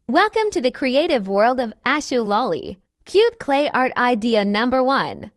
Welcome to the creative world of Ashoo Lali. Cute clay art idea number 1.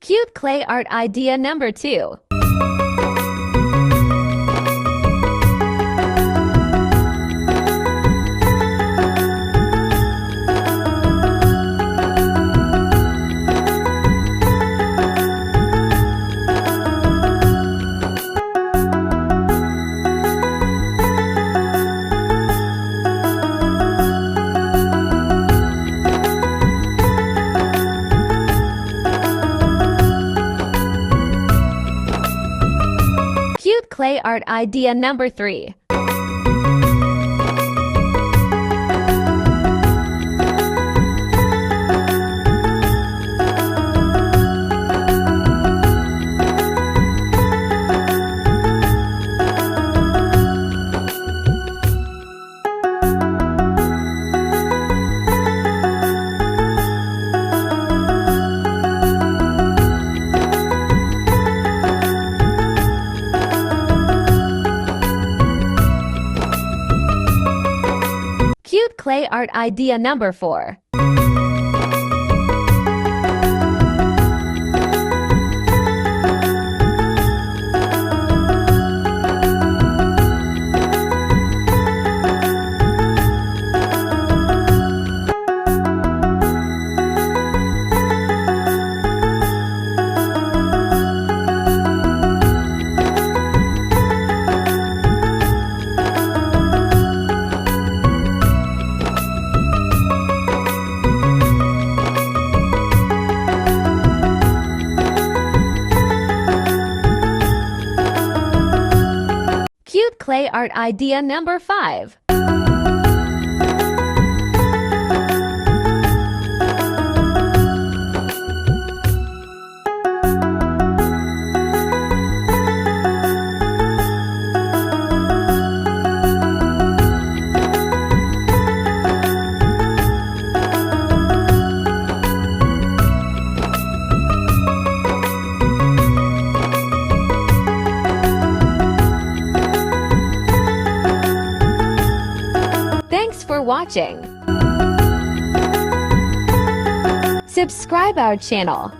Cute clay art idea number 2. Cute clay art idea number 3. Cute clay art idea number 4. Cute clay art idea number 5. Thanks for watching. Subscribe our channel.